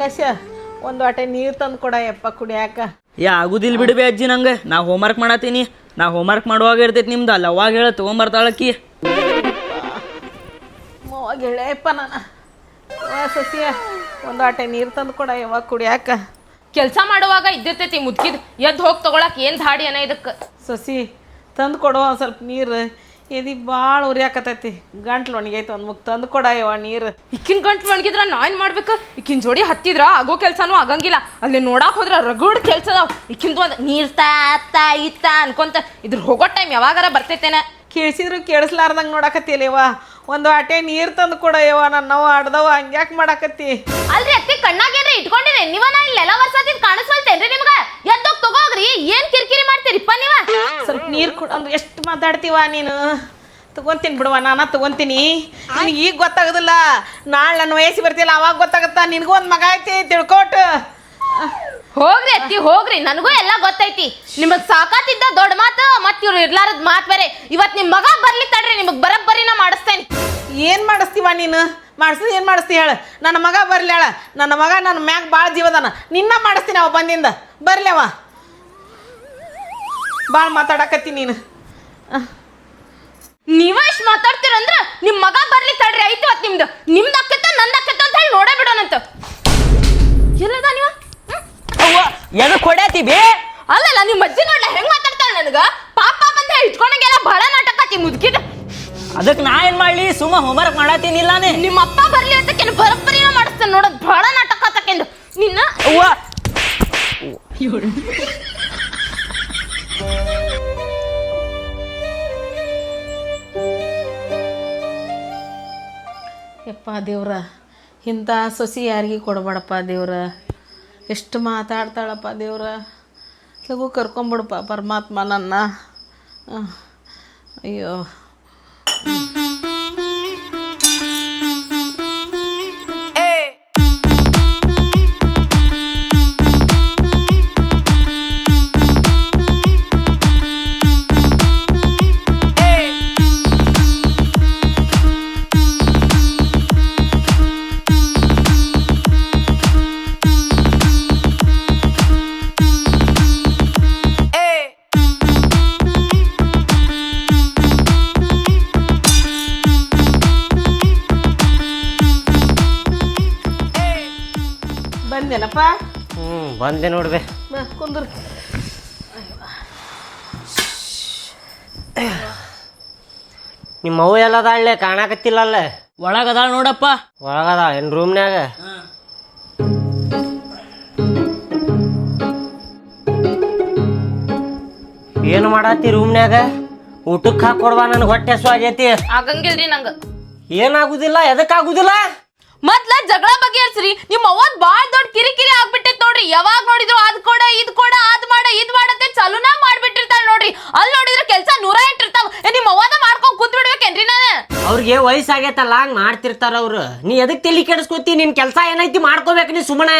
ಆಕಾಶ ಒಂದು ವಾಟೆ ನೀರು ತಂದು ಕೊಡ ಯಪ್ಪ ಕುಡಿಯಾಕ. ಆಗುದಿಲ್ಲ ಬಿಡ್ಬೇ ಅಜ್ಜಿ, ನಂಗೆ ನಾ ಹೋಮ್ವರ್ಕ್ ಮಾಡತ್ತೀನಿ. ನಾ ಹೋಮ್ವರ್ಕ್ ಮಾಡುವಾಗ ಇರ್ತೈತಿ ನಿಮ್ದು, ಅಲ್ಲ ಅವಾಗ ಹೇಳ ತೊಗೊಂಬರ್ತಾಳಕ್ಕಿ. ಅವಾಗ ಹೇಳ್ಯಪ್ಪ ನಾನು ಸಸಿಯ ಒಂದು ವಾಟೆ ನೀರು ತಂದು ಕೊಡ ಯಾವಾಗ ಕುಡಿಯಾಕ. ಕೆಲಸ ಮಾಡುವಾಗ ಇದ್ದಿರ್ತೈತಿ ಮುದ್ಕಿದ್ ಎದ್ದು ಹೋಗಿ ತಗೊಳಕ್ ಏನ್ ಧಾಡಿ ಅನ್ನ ಇದಕ್ಕೆ. ಸಸಿ ತಂದು ಕೊಡು ಒಂದು ಸ್ವಲ್ಪ ನೀರು, ಎದಿ ಭಾಳ ಉರಿಯಾಕತೈತಿ, ಗಂಟ್ಲು ಒಣಗೈತಿ, ಒಂದು ಮುಗ್ ತಂದು ಕೊಡ ಯವ್ವ ನೀರು. ಇಕ್ಕಿನ ಗಂಟ್ಲು ಒಣಗಿದ್ರ ನಾ ಏನ್ ಮಾಡ್ಬೇಕು? ಇಕ್ಕಿನ ಜೋಡಿ ಹತ್ತಿದ್ರ ಆಗೋ ಕೆಲ್ಸಾನು ಆಗಂಗಿಲ್ಲ. ಅಲ್ಲಿ ನೋಡಾಕ್ ಹೋದ್ರ ರಗಡ್ ಕೆಲ್ಸ ಅದಾವ. ಇಕ್ಕಿಂದು ಒಂದು ನೀರ್ ತಾ ಇತ್ತ ಅನ್ಕೊಂತ ಇದ್ರ ಹೋಗೋ ಟೈಮ್ ಯಾವಾಗಾರ ಬರ್ತೈತೇನೆ. ಕೇಳಿಸಿದ್ರು ಕೇಳಿಸ್ಲಾರ್ದಂಗೆ ನೋಡಾಕತ್ತಿಲ್ಲವ. ಒಂದು ವಾಟೆ ನೀರು ತಂದು ಕೊಡ ಯವ್ವ, ನನ್ನವ ಆಡ್ದವ ಹಂಗ್ಯಾಕೆ ಮಾಡಾಕತ್ತಿ? ಅಲ್ರಿ ಅತ್ತಿ ಕಣ್ಣಾಗೇನ್ರಿ ಇಟ್ಕೊಂಡಿರಿ ನೀವ? ನಾ ಇಲ್ಲೆಲ್ಲ ವರ್ಷದಿದ್ ಕಾಣಿಸ್ವಲ್ತೇನ್ರಿ ನಿಮ್ಗ? ಎದ್ದೋಗ್ ತಗೋಗ್ರಿ, ಏನ್ ಕಿರಿಕಿರಿ ಮಾಡ್ತೀರಿಪ್ಪ ನೀವ? ಸ್ವಲ್ಪ ನೀರು ಕೊಡ ಅಂದ್ರೆ ಎಷ್ಟು ಮಾತಾಡ್ತೀವ ನೀನು. ತಗೊಂತೀನಿ ಬಿಡುವ, ನಾನು ತಗೊಂತೀನಿ. ನಿನಗೆ ಈಗ ಗೊತ್ತಾಗೋದಿಲ್ಲ, ನಾಳೆ ನನ್ನ ವಯಸ್ಸು ಬರ್ತಿಲ್ಲ ಅವಾಗ ಗೊತ್ತಾಗತ್ತಾ. ನಿನಗೂ ಒಂದು ಮಗ ಐತಿ ತಿಳ್ಕೊಟ್ಟು. ಹೋಗ್ರಿ ಅತ್ತಿ ಹೋಗ್ರಿ, ನನಗೂ ಎಲ್ಲ ಗೊತ್ತೈತಿ. ನಿಮಗ್ ಸಾಕಾತಿದ್ದ ದೊಡ್ಡ ಮಾತು, ಮತ್ ಇವ್ರು ಇರ್ಲಾರದ್ ಮಾತ್ ಬೇರೆ. ಇವತ್ ನಿಮ್ ಮಗ ಬರ್ಲಿ ತಡ್ರಿ, ನಿಮಗ್ ಬರಬ್ಬರಿ ನಾ ಮಾಡಿಸ್ತೇನೆ. ಏನು ಮಾಡಿಸ್ತೀವ ನೀನು? ಮಾಡಿಸಿದ್ ಏನು ಮಾಡಿಸ್ತಿ ಹೇಳು? ನನ್ನ ಮಗ ಬರ್ಲಿ ಹೇಳ. ನನ್ನ ಮಗ ನನ್ನ ಮ್ಯಾಗ ಭಾಳ ಜೀವದಾನ, ನಿನ್ನ ಮಾಡಿಸ್ತೀನಿ ಅವ ಬಂದಿಂದ. ಬರ್ಲಿ ಅವ, ಭಾಳ ಮಾತಾಡಕತ್ತಿ ನೀನು. ನೀವ ಇಷ್ಟು ಮಾತಾಡ್ತೀರಂದ್ರ ನಿಮ್ ಮಗ ಬರ್ಲಿ ತಡ್ರಿ, ಐತಿ ಇವತ್ ನಿಮ್ದು. ನಿಮ್ದು ಅಕ್ಕತ್ತ ನಂದು ಅಕ್ಕತ್ತ ಅಂತ ಹೇಳಿ ನೋಡೇ ಬಿಡೋಣಂತ. ಎಲ್ಲದ ನೀವ ಎದು ಕೊಡ್ಯಾತಿ ಬೇ? ಅಲ್ಲಲ್ಲ ನಿಮ್ಮ ಅಜ್ಜಿ ನೋಡ್ಲ ಹೆಂಗ್ ಮಾತಾಡ್ತಾಳ ನನಗ. ಪಾಪ ಅಂತ ಹೇಳಿ ಇಟ್ಕೊಂಡಂಗೆಲ್ಲ ಬಹಳ ನಾಟಕತಿ ಮುದ್ಕಿದ. ಅದಕ್ಕೆ ನಾ ಏನ್ ಮಾಡ್ಲಿ, ಸುಮ್ಮ ಹೋಮ್ವರ್ಕ್ ಮಾಡತ್ತೀನಿಲ್ಲಾನೆ. ನಿಮ್ಮ ಅಪ್ಪ ಬರ್ಲಿ ಅಂತ ಬರಬ್ಬರಿನ ಮಾಡಿಸ್ತೇನೆ ನೋಡೋದು. ಬಹಳ ನಾಟಕ ಆತಕೆಂದು ನಿನ್ನ ಯಪ್ಪ ದೇವ್ರ, ಇಂಥ ಸೊಸಿ ಯಾರಿಗೆ ಕೊಡಬೇಡಪ್ಪ ದೇವ್ರ. ಎಷ್ಟು ಮಾತಾಡ್ತಾಳಪ್ಪ ದೇವ್ರ. ಲಘು ಕರ್ಕೊಂಬಿಡಪ್ಪ ಪರಮಾತ್ಮ ನನ್ನ. ಅಯ್ಯೋ ಬಂದೇನಪ್ಪ? ಬಂದೆ ನೋಡ್ಬೆ. ಕುಂದ್ರು. ನಿಮ್ಮ ಅವ್ವ ಎಲ್ಲದಾಳೆ ಕಾಣಕತ್ತಿಲ್ಲಲ್ಲ? ಒಳಗದಾಳ ನೋಡಪ್ಪ. ಒಳಗದ ಏನ್ ರೂಮ್ನ್ಯಾಗ? ಏನು ಮಾಡತ್ತಿ ರೂಮ್ನ್ಯಾಗ? ಊಟಕ್ಕೆ ಹಾಕೊಡ್ವಾ, ನನ್ಗೆ ಹೊಟ್ಟೆ ಹಸು ಆಗೈತಿ. ಆಗಂಗಿಲ್ರಿ ನಂಗ. ಏನಾಗುದಿಲ್ಲ? ಎದಕ್ಕಾಗುದಿಲ್ಲ? ಮೊದ್ಲ ಜಗಳ ಬಗೆಹರಿಸ್ರಿ. ನಿಮ್ಮ ಅವ್ವದ್ ಬಾಳ್ ದೊಡ್ಡ ಕಿರಿಕಿರಿ ಆಗ್ಬಿಟ್ಟೈತ್ ನೋಡ್ರಿ. ಯಾವಾಗ ನೋಡಿದ್ರು ಅದ್ ಕೊಡ ಇದ್ ಕೊಡ ಅದ್ ಮಾಡ ಇದ್ ಮಾಡತ್ತೆ ಚಲುನಾ ಮಾಡ್ಬಿಟ್ಟಿರ್ತಾಳ ನೋಡ್ರಿ. ಅಲ್ಲಿ ನೋಡಿದ್ರೆ ಕೆಲ್ಸ 108 ಇರ್ತಾವ. ನಿಮ್ಮ ಅವ್ವನ ಮಾಡ್ಕೊಂಡ್ ಕುಂತ್ ಬಿಡ್ಬೇಕೇನ್ರಿ ನಾನು? ಅವ್ರಿಗೆ ವಯಸ್ಸಾಗೈತಲ್ಲ, ಹಂಗ್ ಮಾಡ್ತಿರ್ತಾರ ಅವ್ರು. ನೀ ಎದಕ್ ತಲಿ ಕೆಡಿಸ್ಕೊತಿ? ನಿನ್ ಕೆಲ್ಸ ಏನೈತಿ ಮಾಡ್ಕೋಬೇಕು ನೀ ಸುಮ್ಮನೆ.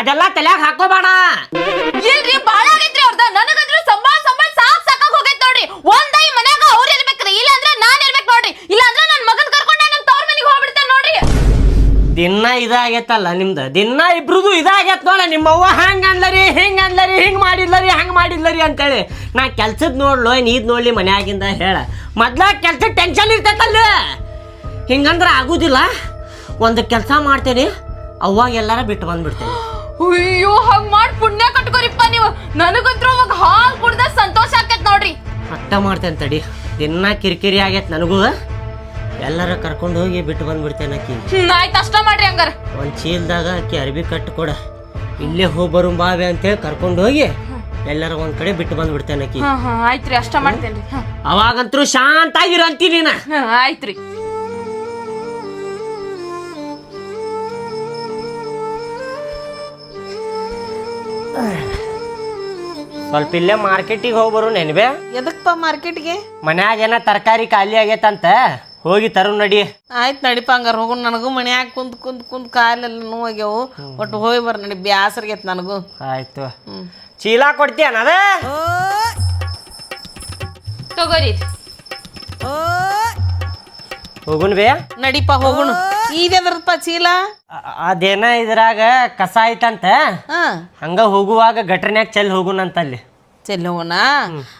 ಅದೆಲ್ಲ ತಲ್ಯಾಗ ಹಾಕೋಬೇಡ. ಇಲ್ರಿ ಬಾಳ ಆಗೈತ್ರಿ ಅವ್ರದ. ನನಗಂದ್ರೆ ಸಂಬಳ ಸಾಕಾಗ್ ಹೋಗೈತ್ ನೋಡ್ರಿ. ಒಂದೈ ಮನ್ಯಾಗ ಅವ್ರ ಇರ್ಬೇಕ್ರಿ, ಇಲ್ಲ ಅಂದ್ರೆ ನಾನ್ ಇರ್ಬೇಕು ನೋಡ್ರಿ. ಇಲ್ಲ ಅಂದ್ರೆ ನನ್ ಮಗನ್ ಕರ್ಕೊಂಡ ನನ್ ತವ್ರ ಮನೆಗೆ ಹೋಗ್ಬಿಡ್ತೇನೆ ನೋಡ್ರಿ. ದಿನ ಇದಾಗೈತಲ್ಲ ನಿಮ್ದು, ದಿನ ಇಬ್ರದು ಇದಾಗೈತ್ ನೋಡ. ನಿಮ್ಮವ್ವ ಹಂಗ ಅಂದ್ಲರಿ ಹಿಂಗ ಅಂದ್ಲರಿ, ಹಿಂಗ್ ಮಾಡಿದ್ಲರಿ ಹಂಗ ಮಾಡಿದ್ಲರಿ ಅಂತೇಳಿ. ನಾ ಕೆಲ್ಸದ್ ನೋಡ್ಲು ನೀದ್ ನೋಡ್ಲಿ ಮನ್ಯಾಗಿಂದ ಹೇಳ. ಮೊದ್ಲ ಕೆಲ್ಸದ ಟೆನ್ಷನ್ ಇರ್ತೈತಲ್ಲ, ಹಿಂಗಂದ್ರ ಆಗುದಿಲ್ಲ. ಒಂದು ಕೆಲಸ ಮಾಡ್ತೇನೆ, ಅವಾಗ ಎಲ್ಲಾರ ಬಿಟ್ಟು ಬಂದ್ಬಿಡ್ತೇನೆ. ಅಯ್ಯೋ ಹಂಗ್ ಮಾಡಿ ಪುಣ್ಯ ಕಟ್ಕೋರಿಪ್ಪ ನೀವು. ನನಗಂತ್ರು ಅವಾಗ ಹಾಲ್ ಕುಡ್ದ ಸಂತೋಷ ಆಕೈತ್ ನೋಡ್ರಿ. ಅಟ್ಟ ಮಾಡ್ತೇನೆ ತಡಿ. ದಿನ ಕಿರಿಕಿರಿ ಆಗೈತ್ ನನಗೂ. ಎಲ್ಲರ ಕರ್ಕೊಂಡು ಹೋಗಿ ಬಿಟ್ಟು ಬಂದ್ಬಿಡ್ತೇನೆ ಅಕ್ಕಿ. ಆಯ್ತು ಅಷ್ಟ ಮಾಡ್ರಿ ಹಂಗಾರ. ಒಂದ್ ಚೀಲ್ದಾಗ ಅಕ್ಕಿ ಅರ್ಬಿ ಕಟ್ಟು ಕೊಡ, ಇಲ್ಲೇ ಹೋಗಿ ಬರು ಬಾವೆ ಅಂತೇಳಿ ಕರ್ಕೊಂಡು ಹೋಗಿ ಎಲ್ಲರ ಒಂದ್ ಕಡೆ ಬಿಟ್ಟು ಬಂದ್ಬಿಡ್ತೇನೆ ಅಕ್ಕಿ. ಆಯ್ತ್ರಿ ಅಷ್ಟ ಮಾಡ್ತೇನ್ರಿ. ಅವಾಗಂತೂ ಶಾಂತ ಆಗಿರಂತೀನಿ ನಾ. ಆಯ್ತ್ರಿ. ಸ್ವಲ್ಪ ಇಲ್ಲೇ ಮಾರ್ಕೆಟಿಗೆ ಹೋಗಿ ಬರು ನೆನ್ಬೆ. ಎದಕ್ಪ ಮಾರ್ಕೆಟ್ಗೆ? ಮನ್ಯಾಗ ಏನ ತರಕಾರಿ ಖಾಲಿ ಆಗೈತಂತ, ಹೋಗಿ ತರು ನಡಿ. ಆಯ್ತು ನಡಿಪ ಹಂಗಾರ ಹೋಗು. ನನಗೂ ಮನ್ಯಾಗ ಕುಂತ್ ಕಾಲೆಲ್ಲ ನೋವಾಗ್ಯಾವು. ಒಟ್ಟು ಹೋಗಿ ಬರ್ ನಡಿ, ಬ್ಯಾಸರ್ಗೈತ್ ನನಗೂ. ಆಯ್ತು. ಚೀಲ ಕೊಡ್ತೀಯ ಅದ? ತಗೋರಿ. ಹೋಗುನ್ ಬೇ ನಡಿಪ ಹೋಗುಣ ಇದೆದ್ರಪ್ಪ ಚೀಲ ಅದೇನ ಇದ್ರಾಗ ಕಸ ಐತಂತ ಹಾ ಹಂಗ ಹೋಗುವಾಗ ಗಟ್ರನ್ಯಾಗ ಚೆಲ್ ಹೋಗುನಂತ ಅಲ್ಲಿ ಚೆಲ್ಲಿ ಹೋಗೋಣ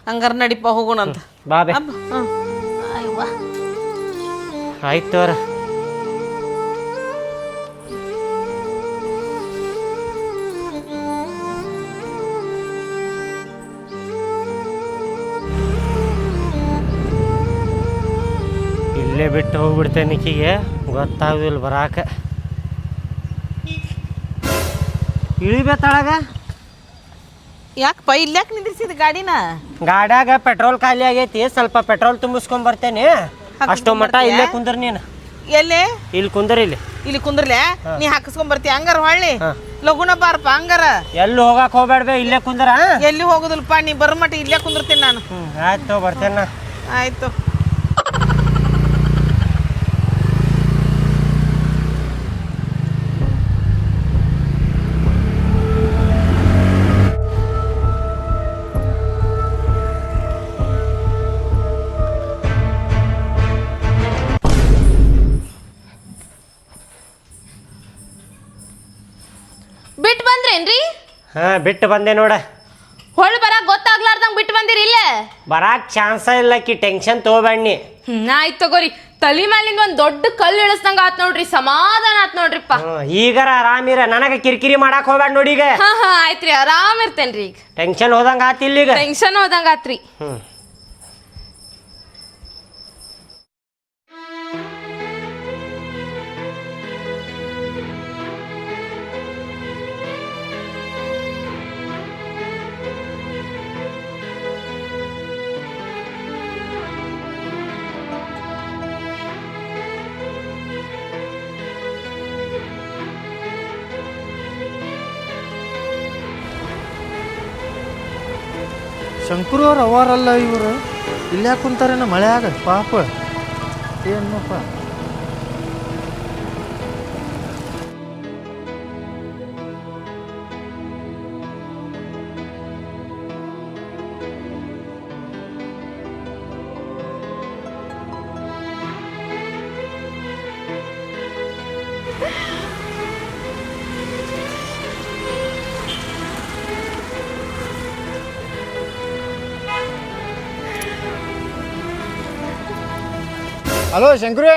ಹಂಗಾರ ನಡಿಪ ಹೋಗೋಣಂತ ಬಾಬೆ ಅಯ್ಯವ್ವ ಆಯ್ತು ತೋರ ಇಲ್ಲೇ ಬಿಟ್ಟು ಹೋಗ್ಬಿಡ್ತೇನೆ ನಿಕ್ಕಿಗೆ ಗೊತ್ತಾಗುದಿಲ್ಲ ಬರಾಕ ಇಳಿಬೇತಾಳಗ ಯಾಕಪ್ಪ ಇಲ್ಯಾಕೆ ನಿಂದಿರ್ಸಿದ ಗಾಡಿನ ಗಾಡ್ಯಾಗ ಪೆಟ್ರೋಲ್ ಖಾಲಿ ಆಗೈತಿ ಸ್ವಲ್ಪ ಪೆಟ್ರೋಲ್ ತುಂಬಿಸ್ಕೊಂಡ್ ಬರ್ತೇನೆ ಅಷ್ಟೋ ಮಟ ಇಲ್ಲೇ ಕುಂದ್ರ ನೀನು ಎಲ್ಲೇ ಇಲ್ಲಿ ಕುಂದ್ರ ಇಲ್ಲಿ ಇಲ್ಲಿ ಕುಂದ್ರಲೆ ನೀ ಹಾಕಿಸ್ಕೊಂಡ್ ಬರ್ತಿ ಹಂಗಾರ ಹೊಳ್ಳಿ ಲಗುನ ಬಾರಪ್ಪ ಹಂಗಾರ ಎಲ್ಲಿ ಹೋಗಕ್ ಹೋಗ್ಬೇಡ್ಬೇ ಇಲ್ಲೇ ಕುಂದ್ರ ಎಲ್ಲಿ ಹೋಗುದಿಲ್ಲಪ್ಪ ನೀ ಬರಮಟ ಇಲ್ಲೇ ಕುಂದಿರ್ತೀನಿ ನಾನು ಆಯ್ತು ಬರ್ತೇನ ಆಯ್ತು ಬಿಟ್ ಬಂದ್ರೇನ್ರಿ ಹಾ ಬಿಟ್ಟು ಬಂದೆ ನೋಡ ಹೊಳ್ ಬರಾಕ್ ಗೊತ್ತಾಗ್ಲಾರ್ದಂಗ್ ಬಿಟ್ ಬಂದಿರಿ ಇಲ್ಲೇ ಬರಾಕ್ ಚಾನ್ಸ ಇಲ್ಲಕ್ಕಿ ಟೆನ್ಷನ್ ತಗೋಬೇಡ್ನಿ ಆಯ್ತು ತಗೋರಿ ತಲಿ ಮ್ಯಾಲಿಂದ ಒಂದ್ ದೊಡ್ಡ ಕಲ್ಲು ಇಳಿಸ್ದಂಗ ಆತ್ ನೋಡ್ರಿ ಸಮಾಧಾನ ಆತ್ ನೋಡ್ರಿಪ್ಪ ಈಗಾರ ಆರಾಮಿರ ನನಗ ಕಿರಿಕಿರಿ ಮಾಡಾಕ್ ಹೋಗ್ಬೇಡ ನೋಡಿ ಈಗ ಹಾ ಹಾ ಆಯ್ತ್ರಿ ಆರಾಮ್ ಇರ್ತೇನ್ರಿ ಈಗ ಟೆನ್ಷನ್ ಹೋದಂಗ ಆತಿಲ್ಲ ಈಗ ಟೆನ್ಷನ್ ಹೋದಂಗ ಆತ್ರಿ ಶಂಕರು ಅವ್ರು ಅವಾರಲ್ಲ ಇವರು ಇಲ್ಯಾಕೆ ಕುಂತಾರೇನ ಮಳೆ ಆಗ ಪಾಪ ಏನಪ್ಪ ಹಲೋ ಶಂಕರು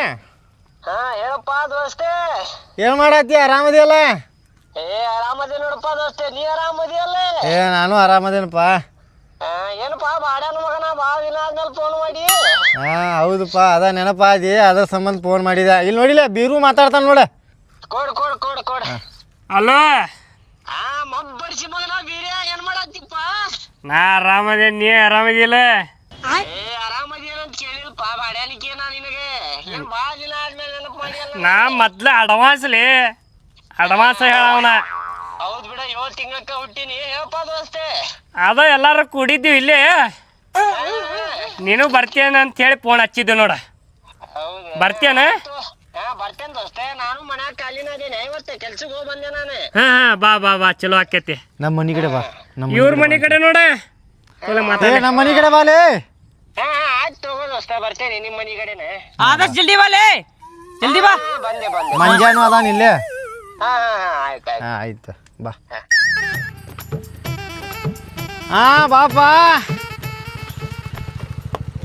ಹಾ ಹೇಳಪ್ಪ ದೋಸ್ತೆ ಏನು ಮಾಡತ್ತಿ ಆರಾಮದಿಯಲ್ಲ ಆರಾಮದಿ ನೋಡಪ್ಪ ದೋಸ್ತೆ ನೀ ಆರಾಮದಿಯಲ್ಲ ನಾನು ಆರಾಮದೇನಪ್ಪ ಏನಪ್ಪ ಬಾಡ್ಯಾನ ಮಗನ ಭಾಳ ದಿನ ಆದ್ಮೇಲೆ ಫೋನ್ ಮಾಡಿ ಹೌದಪ್ಪ ಅದ ನೆನಪ ಅದಿ ಅದ್ರ ಸಂಬಂಧ ಫೋನ್ ಮಾಡಿದ ಇಲ್ಲಿ ನೋಡಿಲ್ಲ ಬೀರು ಮಾತಾಡ್ತಾನ ನೋಡ ಕೊಡ್ ಅಲೋ ಮಬ್ಬರ್ಸಿ ಮಗನ ಬೀರ್ಯ ಏನ್ ಮಾಡತ್ತಿಪ್ಪ ನಾ ಆರಾಮದೇ ನೀ ಆರಾಮದಿಲ್ಲ ಆರಾಮದೇನಂತ ಕೇಳಿಲ್ಪ ಬಾಡ್ಯಾನಿಕೆ ನಾ ನಿನಗೆ ಏನ್ ಭಾಳ ದಿನ ಆದ್ಮೇಲೆ ನೆನಪು ಮಾಡಿಯಲ್ಲ ನಾ ಮೊದ್ಲ ಅಡ್ವಾನ್ಸ್ ಹೇಳವನ ಹೌದ್ ಬಿಡ 7 ತಿಂಗಳಕ್ಕ ಹುಟ್ಟಿನಿ ಹೇಳಪ್ಪ ದೋಸ್ತೆ ಅದ ಎಲ್ಲಾರು ಕೂಡಿದ್ದೀವಿ ಇಲ್ಲೇ ನೀನು ಬರ್ತೀಯನ ಅಂತ ಹೇಳಿ ಫೋನ್ ಹಚ್ಚಿದ್ದೆ ನೋಡ ಬರ್ತೀಯನ ಬರ್ತೇನೆ ದೋಸ್ತೆ ನಾನು ಮನ್ಯಾಗ ಖಾಲಿನ ಅದೇನೆ ಇವತ್ತು ಕೆಲ್ಸಕ್ಕೆ ಹೋಗಿ ಬಂದೆ ನಾನು ಹಾ ಬಾ ಚಲೋ ಆಕೈತಿ ನಮ್ಮ ಮನೆ ಕಡೆ ಬಾ ಇವ್ರ ಮನೆ ಕಡೆ ನೋಡ ನಮ್ಮ ಮನೆ ಕಡೆ ಬಾಲೆ ಆಯ್ತು ತಗೋ ದೋಸ್ತ ಬರ್ತೇನೆ ನಿಮ್ಮ ಮನೆ ಕಡೆನೆ ಆದಷ್ಟು ಜಲ್ದಿ ಬಾಲೆ ಜಲ್ದಿ ಬಾ ಬಂದೆ ಮಂಜಾನು ಅದಾನ ಇಲ್ಲೇ ಆಯ್ತು ಆಯ್ತು ಬಾ ಬಾಪ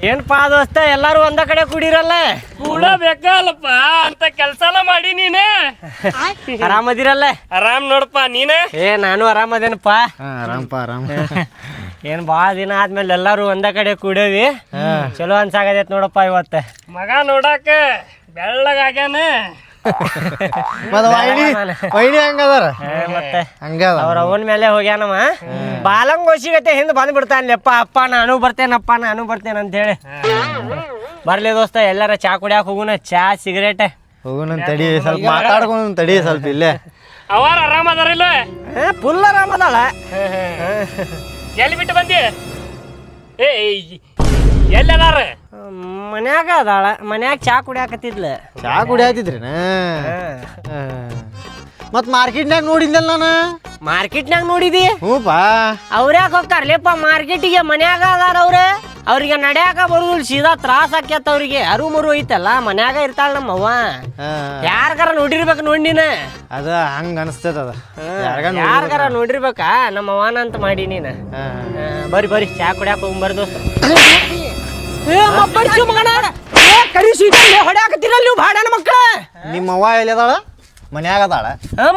ಏನ್ಪಾ ದೋಸ್ತ ಎಲ್ಲಾರು ಒಂದ ಕಡೆ ಕೂಡಿರಲ್ಲ ಕೂಡ ಬೇಕಲ್ಲಪ್ಪ ಅಂತ ಕೆಲ್ಸನ ಮಾಡಿ ನೀನೆ ಆರಾಮದಿರಲ್ಲ ಆರಾಮ್ ನೋಡಪ್ಪ ನೀನೆ ನಾನು ಆರಾಮದೇನಪ್ಪ ಆರಾಮಪ್ಪ ಆರಾಮ ಏನ್ ಭಾಳ ದಿನ ಆದ್ಮೇಲೆ ಎಲ್ಲಾರು ಒಂದ ಕಡೆ ಕೂಡೇವಿ ಚಲೋ ಅನ್ಸಾಗದೈತ್ ನೋಡಪ್ಪ ಇವತ್ತ ಮಗ ನೋಡಾಕ ಬೆಳ್ಳಗಾಗ್ಯಾನ ವೈನಿ ಹಂಗದಾರ ಮತ್ತೆ ಹಂಗದ ಅವ್ರ ಅವನ ಮೇಲೆ ಹೋಗ್ಯಾನಮ್ಮ ಬಾಲಂಗೋಶಿಗತೆ ಹಿಂದ್ ಬಂದ್ಬಿಡ್ತಾನಪ್ಪ ಅಪ್ಪ ನಾನು ಬರ್ತೇನಪ್ಪ ನಾನು ಬರ್ತೇನೆ ಅಂತ ಹೇಳಿ ಬರ್ಲಿ ದೋಸ್ತ ಎಲ್ಲಾರ ಚಾ ಕುಡಿಯಾಕ ಹೋಗುನ ಚಾ ಸಿಗರೇಟ್ ಹೋಗೋಣ ತಡಿ ಸ್ವಲ್ಪ ಮಾತಾಡ್ಕೊಂಡು ತಡಿ ಸ್ವಲ್ಪ ಇಲ್ಲೇ ಅವರ ಆರಾಮ ಅದಾರಿಲ್ಲ ಫುಲ್ ಆರಾಮದಾಳ ಎಲ್ಲಿ ಬಿಟ್ಟು ಬಂದಿ ಏ ಎಲ್ಲಿ ಅದಾರ ಮನ್ಯಾಗ ಅದಾಳ ಮನ್ಯಾಗ ಚಾ ಕುಡಿಯಾಕತ್ತಿದ್ಲ ಚಾ ಕುಡಿಯಾತಿದ್ರಿನ ಮತ್ ಮಾರ್ಕೆಟ್ನಾಗ ನೋಡಿದ್ನಲ್ಲ ನಾನು ಮಾರ್ಕೆಟ್ನಾಗ ನೋಡಿದಿ ಹ್ಞೂಪಾ ಅವ್ರ್ಯಾಕ ಹೋಗ್ತಾರಲೇಪ್ಪ ಮಾರ್ಕೆಟಿಗೆ ಮನ್ಯಾಗ ಅದಾರ ಅವ್ರ ಅವ್ರಿಗೆ ನಡ್ಯಾಕ ಬರುದಿಲ್ಲ, ಸೀದಾ ತ್ರಾಸ ಆಕ್ಯತ ಅವ್ರಿಗೆ. ಅರು ಮರು ಐತಲ್ಲ, ಮನ್ಯಾಗ ಇರ್ತಾಳ ನಮ್ಮವ್ವ. ಯಾರ್ಗಾರ ನೋಡಿರ್ಬೇಕು ನೋಡಿ ನೀನ. ಅದ ಹಂಗ ಅನಸ್ತದ ಅದ ಯಾರ್ಗಾರ ನೋಡಿರ್ಬೇಕಾ ನಮ್ಮವ್ವನ ಅಂತ ಮಾಡಿ ನೀನ. ಬರ್ರಿ ಬರ್ರಿ ಚಾ ಕುಡ್ಯಾಕ ಹೋಗ್ಬಾರ್ದು ದೋಸ್ತ. ಹೊಡ್ಯಾಕತ್ತೀರಲ್ಲ ನೀವು ಭಾಡನ ಮಕ್ಕಳ. ನಿಮ್ಮ ಅವ್ವ ಎಲ್ಲಿ ಅದಾಳ? ಮನ್ಯಾಗ ಅದಾಳ.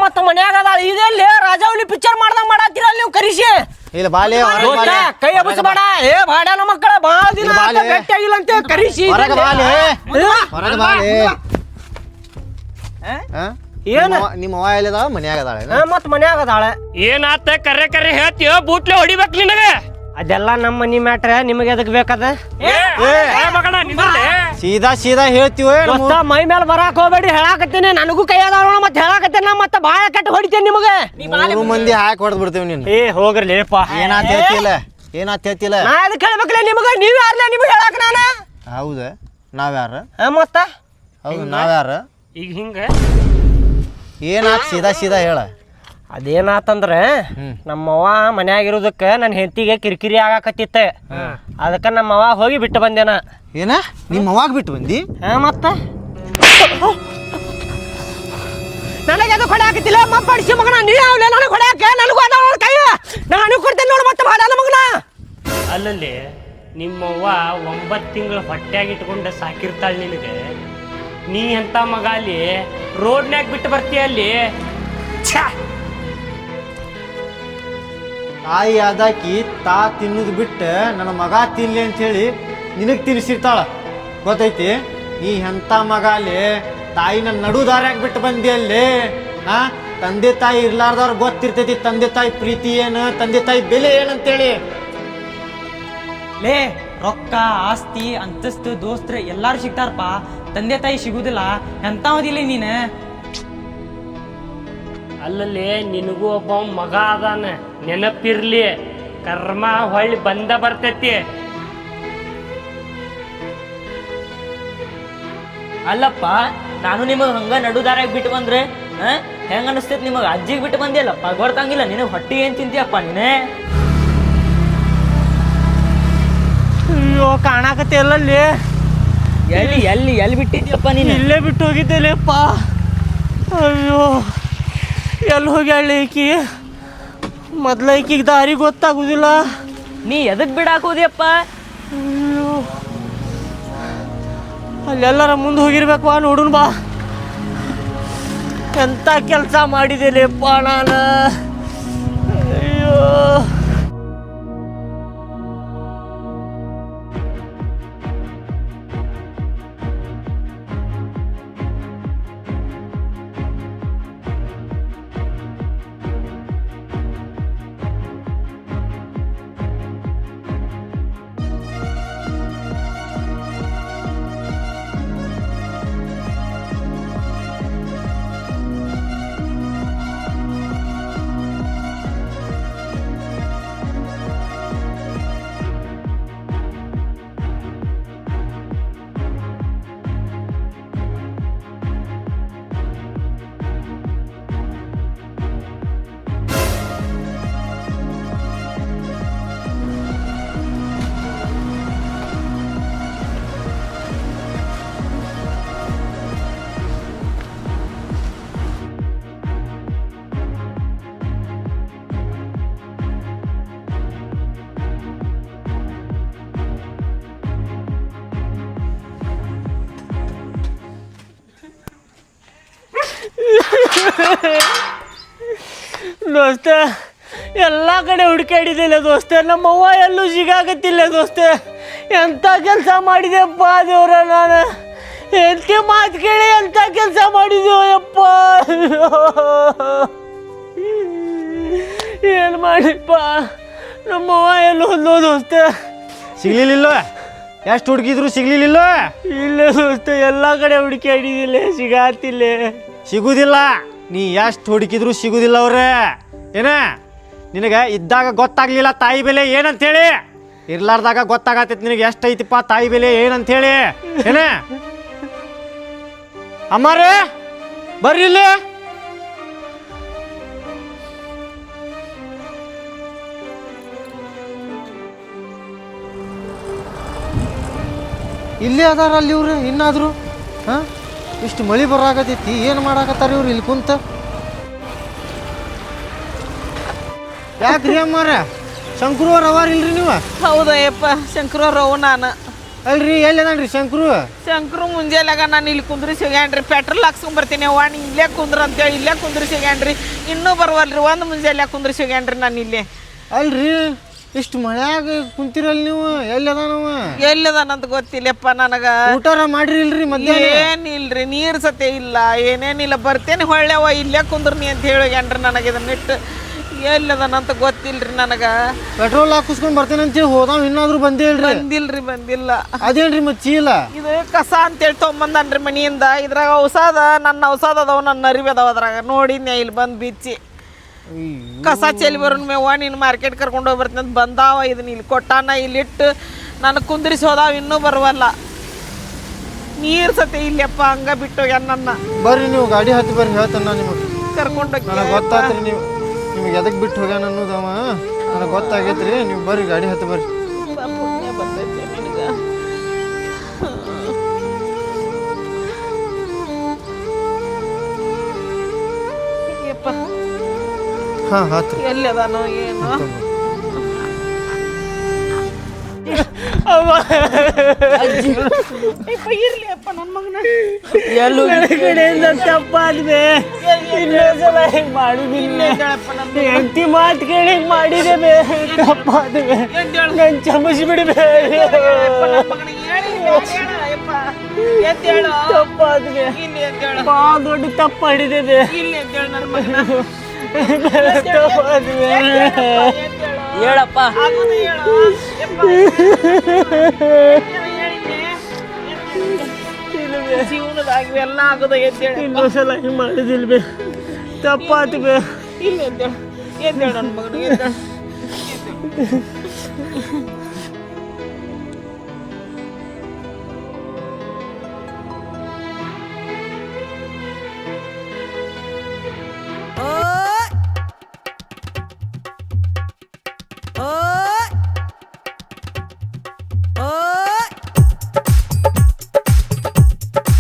ಮತ್ತ ಮನ್ಯಾಗ ಅದಾಳ. ಇದೆಲ್ಲಿ ರಾಜಾವಲಿ ಪಿಕ್ಚರ್ ಮಾಡ್ದಂಗ ಮಾಡತ್ತೀರಲ್ಲ ನೀವು ಕರಿಸಿ. ಇಲ್ಲ ಬಾಲೆ ಕೈ ಹಬ್ಬಸಬೇಡ. ಏ ಭಾಡನ ಮಕ್ಕಳ ಬಾಳ ದಿನ ಭೇಟಿ ಆಗಿಲ್ಲ ಅಂತ ಕರಿಸಿ. ಹೊರಗೆ ಬಾಲೆ, ಹೊರಗೆ ಬಾಲೆ. ಏನ ನಿಮ್ಮ ಅವ್ವ ಎಲ್ಲಿ ಅದಾಳ? ಮನ್ಯಾಗ ಅದಾಳ. ಮತ್ ಮನ್ಯಾಗ ಅದಾಳ. ಏನಾತ ಕರೆ ಕರೆ ಹೇಳ್ತೀವ, ಬೂಟ್ಲೆ ಹೊಡಿಬೇಕು ನಿನಗೆ. ಅದೆಲ್ಲ ನಮ್ಮ ಮನಿ ಮ್ಯಾಟ್ರ, ನಿಮಗೆ ಎದಕ್ ಬೇಕದ? ಸೀದಾ ಸೀದಾ ಹೇಳ್ತೀವ. ಮೈ ಮೇಲೆ ಬರಾಕ್ ಹೋಗ್ಬೇಡಿ, ಹೇಳಾಕತ್ತೀನಿ. ನನಗೂ ಕೈ ಅದಾವ ಮತ್ತೆ ಹೇಳಾಕತ್ತೇನ. ಮತ್ತೆ ಬಾಳ ಕಟ್ಟ ಹೊಡಿತೇನೆ ನಿಮಗೆ. 3 ಮಂದಿ ಹಾಕಿ ಹೊಡೆದ್ ಬಿಡ್ತೇವೆ ನೀನು. ಏ ಹೋಗ್ರಲಿಪ್ಪ. ಏನಾತ್ ಹೇಳ್ತಿಲ್ಲ, ಏನಾತ್ ಹೇಳ್ತಿಲ್ಲ. ನಾ ಅದಕ್ಕೆ ಹೇಳ್ಬೇಕಲ್ಲ ನಿಮಗೆ. ನೀವ್ ಯಾರ್ಲ ನಿಮಗೆ ಹೇಳಾಕ ನಾನ? ಹೌದ, ನಾವ್ಯಾರ? ಮತ್ತ ಹೌದು ನಾವ್ಯಾರ? ಈಗ ಹಿಂಗ ಏನಾತ್ ಸೀದಾ ಸೀದಾ ಹೇಳ. ಅದೇನಾತಂದ್ರೆ ನಮ್ಮವ್ವ ಮನ್ಯಾಗಿರೋದಕ್ಕೆ ನನ್ನ ಹೆಂಡತಿಗೆ ಕಿರಿಕಿರಿ ಆಗಾಕತ್ತಿತ್ತ. ಅದಕ್ಕೆ ನಮ್ಮವ್ವ ಹೋಗಿ ಬಿಟ್ಟು ಬಂದೇನ. ಏನ ನಿಮ್ಮ ಅವಾಗ ಬಿಟ್ಟು ಬಂದಿ? ಮತ್ತ ನನಗೆ ಅದು ಹೊಡ್ಯಾಕತ್ತಿಲ್ಲ. ಮಬ್ಬಡಿಸಿ ಮಗನ ನೀ ಅವಲೇ ನನಗೆ ಹೊಡ್ಯಾಕ. ನನಗೂ ಅದ ಕೈ ನಾನು ಕೊಡ್ತೇನೆ ನೋಡು. ಮತ್ತೆ ಭಾಳ ಮಗನ ಅಲ್ಲಲ್ಲಿ ನಿಮ್ಮವ್ವ 9 ತಿಂಗಳು ಹೊಟ್ಟ್ಯಾಗಿಟ್ಕೊಂಡು ಸಾಕಿರ್ತಾಳೆ ನಿನಗೆ. ನೀ ಎಂತ ಮಗ ಅಲ್ಲಿ ರೋಡ್ನ್ಯಾಗ ಬಿಟ್ಟು ಬರ್ತೀಯ ಅಲ್ಲಿ. ತಾಯಿ ಆದಾಕಿ ತಾ ತಿನ್ನೋದು ಬಿಟ್ಟು ನನ್ನ ಮಗ ತಿನ್ಲಿ ಅಂತ ಹೇಳಿ ನಿನಗೆ ತಿನ್ಸಿರ್ತಾಳ, ಗೊತ್ತೈತಿ? ನೀ ಎಂಥ ಮಗ ಅಲ್ಲಿ ತಾಯಿನ ನಡು ದಾರ್ಯಾಗ ಬಿಟ್ಟು ಬಂದಿ ಅಲ್ಲಿ. ತಂದೆ ತಾಯಿ ಇರ್ಲಾರ್ದವ್ರು ಗೊತ್ತಿರ್ತೈತಿ ತಂದೆ ತಾಯಿ ಪ್ರೀತಿ ಏನು, ತಂದೆ ತಾಯಿ ಬೆಲೆ ಏನಂತೇಳಿ. ಲೇ ರೊಕ್ಕ ಆಸ್ತಿ ಅಂತಸ್ತು ದೋಸ್ತ್ರ ಎಲ್ಲಾರು ಸಿಗ್ತಾರಪ್ಪ, ತಂದೆ ತಾಯಿ ಸಿಗುದಿಲ್ಲ. ಎಂತಾವದಿಲ್ಲ ನೀನು. ಅಲ್ಲಲ್ಲಿ ನಿನಗೂ ಒಬ್ಬ ಮಗ ಅದಾನ, ನೆನಪಿರ್ಲಿ. ಕರ್ಮ ಹೊಳ್ಳಿ ಬಂದ ಬರ್ತೈತಿ. ಅಲ್ಲಪ್ಪ, ನಾನು ನಿಮಗೆ ಹಂಗ ನಡುದಾರಾಗ ಬಿಟ್ಟು ಬಂದ್ರೆ ಹೆಂಗ ಅನಿಸ್ತೈತಿ ನಿಮಗೆ? ಅಜ್ಜಿಗೆ ಬಿಟ್ಟು ಬಂದಿಲ್ಲಪ್ಪ, ಗೊತ್ತಂಗಿಲ್ಲ ನಿನಗೆ. ಹೊಟ್ಟಿಗೆ ಏನ್ ತಿಂತೀಯಪ್ಪ ನೀನೆ? ಅಯ್ಯೋ ಕಾಣಾಕತ್ತೆ ಎಲ್ಲಲ್ಲಿ. ಎಲ್ಲಿ ಎಲ್ಲಿ ಎಲ್ಲಿ ಬಿಟ್ಟಿದ್ಯಪ್ಪ ನೀನು? ಇಲ್ಲೇ ಬಿಟ್ಟು ಹೋಗಿದ್ದೇಲೆಪ್ಪ. ಅಯ್ಯೋ ಎಲ್ಲಿ ಹೋಗ್ಯಾಳ ಈಕಿ? ಮೊದ್ಲ ಈಕಿಗೆ ದಾರಿ ಗೊತ್ತಾಗುದಿಲ್ಲ. ನೀ ಎದಕ್ ಬಿಡಾಕೋದಿಯಪ್ಪ? ಅಯ್ಯೋ ಅಲ್ಲೆಲ್ಲರ ಮುಂದೆ ಹೋಗಿರ್ಬೇಕು. ನೋಡುನ್ ಬಾ. ಎಂತ ಕೆಲಸ ಮಾಡಿದ್ದೇಲೆಪ್ಪ ನಾನು. ಅಯ್ಯೋ ದೋಸ್ತ, ಎಲ್ಲ ಕಡೆ ಹುಡುಕಾಡಿದಿಲ್ಲ ದೋಸ್ತ. ನಮ್ಮವ್ವ ಎಲ್ಲೂ ಸಿಗಾಕತ್ತಿಲ್ಲ ದೋಸ್ತ. ಎಂಥ ಕೆಲಸ ಮಾಡಿದೆಪ್ಪ ದೇವ್ರ ನಾನು. ಎಂತ ಮಾತು ಕೇಳಿ ಎಂಥ ಕೆಲಸ ಮಾಡಿದೆವು ಯಪ್ಪ. ಏನು ಮಾಡಿಪ್ಪ? ನಮ್ಮವ್ವ ಎಲ್ಲೂ ಹೋದ್ಲು ದೋಸ್ತ. ಸಿಗ್ಲಿಲ್ಲ? ಎಷ್ಟು ಹುಡುಕಿದ್ರು ಸಿಗ್ಲಿಲ್ಲ? ಇಲ್ಲ ದೋಸ್ತ, ಎಲ್ಲ ಕಡೆ ಹುಡುಕಾಡಿದಿಲ್ಲ, ಸಿಗಾತಿಲ್ಲ. ಸಿಗುದಿಲ್ಲ. ನೀ ಎಷ್ಟು ಹುಡುಕಿದ್ರು ಸಿಗುದಿಲ್ಲ ಅವ್ರೆ. ಏನ ನಿನಗೆ ಇದ್ದಾಗ ಗೊತ್ತಾಗ್ಲಿಲ್ಲ ತಾಯಿ ಬೆಲೆ ಏನಂತೇಳಿ, ಇರ್ಲಾರ್ದಾಗ ಗೊತ್ತಾಗತ್ತೈತಿ ನಿನಗೆ ಎಷ್ಟೈತಿಪ್ಪ ತಾಯಿ ಬೆಲೆ ಏನಂತೇಳಿ. ಏನ ಅಮ್ಮಾರೇ ಬರ್ರಿ ಇಲ್ಲಿ. ಇಲ್ಲೇ ಅದಾರ ಅಲ್ಲಿ ಇವ್ರು ಇನ್ನಾದ್ರು ಹಾಂ ಇಷ್ಟು ಮಳೆ ಬರಾಕತೈತಿ ಏನು ಮಾಡಾಕತ್ತಾರ ಇವ್ರು ಇಲ್ಲಿ ಕುಂತ ಯಾಕ್ರಿ ಅಮ್ಮಾರ ಶಂಕರು ಅವ್ರು ಅವಾರ ಇಲ್ರಿ ನೀವು ಹೌದಯ್ಯಪ್ಪ ಶಂಕರವ್ರವು ನಾನು ಅಲ್ರಿ ಎಲ್ಲಿ ಅದಾನ್ರಿ ಶಂಕರು ಮುಂಜಾನೆಗ ನಾನು ಇಲ್ಲಿ ಕುಂದ್ರಿ ಸಿಗ್ಯಾನ್ರಿ ಪೆಟ್ರೋಲ್ ಹಾಕ್ಸ್ಕೊಂಬರ್ತೀನಿ ಅವ್ವ ನೀ ಇಲ್ಲೇ ಕುಂದ್ರ ಅಂತೇಳಿ ಇಲ್ಲೇ ಕುಂದ್ರಿ ಸಿಗ್ಯಾನ್ರಿ ಇನ್ನೂ ಬರುವಲ್ರಿ ಒಂದು ಮುಂಜಾನೆ ಕುಂದ್ರಿ ಸಿಗ್ಯಾನ್ರಿ ನಾನು ಇಲ್ಲೇ ಅಲ್ರಿ ಇಷ್ಟು ಮಳ್ಯಾಗ ಕುಂತಿರಲ್ ನೀವು ಎಲ್ಲಿ ಅದಾನವ ಎಲ್ಲಿದಾನಂತ ಗೊತ್ತಿಲ್ಲಪ್ಪ ನನಗ ಊಟಾರ ಮಾಡ್ರಿ ಇಲ್ರಿ ಮಧ್ಯಾಹ್ನ ಏನಿಲ್ರಿ ನೀರು ಸತೆ ಇಲ್ಲ ಏನೇನಿಲ್ಲ ಬರ್ತೇನೆ ಹೊಳ್ಳೆವ ಇಲ್ಲೇ ಕುಂದ್ರನಿ ಅಂತ ಹೇಳಿಗ್ಯಾನ್ರಿ ನನಗೆ ಇದನ್ನಿಟ್ಟು ಎಲ್ಲದನಂತ ಗೊತ್ತಿಲ್ರಿ ನನಗ ಪೆಟ್ರೋಲ್ ಹಾಕಿಸ್ಕೊಂಡ್ ಬರ್ತೇನೆ ಅಂತೇಳಿ ಹೋದಾವ್ ಇನ್ನಾದ್ರೂ ಬಂದೇ ಇಲ್ರಿ ಬಂದಿಲ್ಲ ಅದೇನ್ರಿ ಮತ್ ಚೀಲ ಇದು ಕಸ ಅಂತೇಳಿ ತೊಗೊಂಬಂದನ್ರಿ ಮನಿಯಿಂದ ಇದ್ರಾಗ ಔಷಧ ನನ್ನ ಔಷಧ ಅದಾವ ನನ್ನ ಅರಿವಿ ಅದಾವ ಅದ್ರಾಗ ನೋಡಿದ್ನೆ ಇಲ್ಲಿ ಬಂದು ಬಿಚ್ಚಿ ಕಸ ಚೆಲ್ಲಿ ಬರೋನ್ ಮೇವ ನೀನು ಮಾರ್ಕೆಟ್ ಕರ್ಕೊಂಡು ಹೋಗಿ ಬರ್ತೀನಿ ಅಂತ ಬಂದಾವ ಇದನ್ನ ಇಲ್ಲಿ ಕೊಟ್ಟಾನ ಇಲ್ಲಿಟ್ಟು ನಾನು ಕುಂದ್ರಿಸಿ ಹೋದಾವ ಇನ್ನೂ ಬರುವಲ್ಲ ನೀರು ಸತೆ ಇಲ್ಲಪ್ಪ ಹಂಗ ಬಿಟ್ಟು ನನ್ನ ಬರ್ರಿ ನೀವು ಗಾಡಿ ಹತ್ತಿ ಬರ್ರಿ ಹೇಳ್ತಾನ ನಿಮಗೆ ಕರ್ಕೊಂಡು ನನಗೆ ಗೊತ್ತಾತ್ರಿ ನೀವು ನಿಮ್ಗೆ ಎದಕ್ಕೆ ಬಿಟ್ಟು ಹೋಗ್ಯಾನ ಅನ್ನೋದವ ನನಗೆ ಗೊತ್ತಾಗೈತ್ರಿ ನೀವು ಬರ್ರಿ ಗಾಡಿ ಹತ್ತಿ ಬರ್ರಿ ಪುಣ್ಯ ಬರ್ತೈತೆ ನಿನಗೆ ಯಪ್ಪ ಹಾಂ ಹತ್ರಿ ಎಲ್ಲಿ ಅದಾನೋ ಏನು ಇರ್ಲಿ ಅಪ್ಪ ನನ್ನ ಮಗನ ಎಲ್ಲೂ ಕಡೆಯಿಂದ ತಪ್ಪಾದ್ವೆ ಇನ್ನೊಂದ್ಸಲ ಹಿಂಗೆ ಮಾಡುದಿಲ್ಲ ಹೆಂಡತಿ ಮಾತು ಕೇಳಿ ಹಿಂಗೆ ಮಾಡಿದೆ ಬೇ ತಪ್ಪಾದ್ವೆ ನಾನು ಚಮಚಿ ಬಿಡ್ಬೇ ತಪ್ಪಾದ್ವೆ ಭಾಳ ದೊಡ್ಡ ತಪ್ಪು ಮಾಡಿದೆ ಬೇ ತಪ್ಪಾದ್ವೆ ಹೇಳಪ್ಪ ಜೀವನದಾಗ ಎಲ್ಲ ಆಗೋದು ಎದ್ದೇಳ ಇನ್ನೊಂದ್ಸಲ ಹಿಂಗೆ ಮಾಡಿದಿಲ್ಲ ಬೇ ತಪ್ಪಾತು ಬೇ ಇಲ್ಲ ಎದ್ದೇಳ ನನ್ನ ಮಗನಿಗೆ ಎದ್ದೇಳ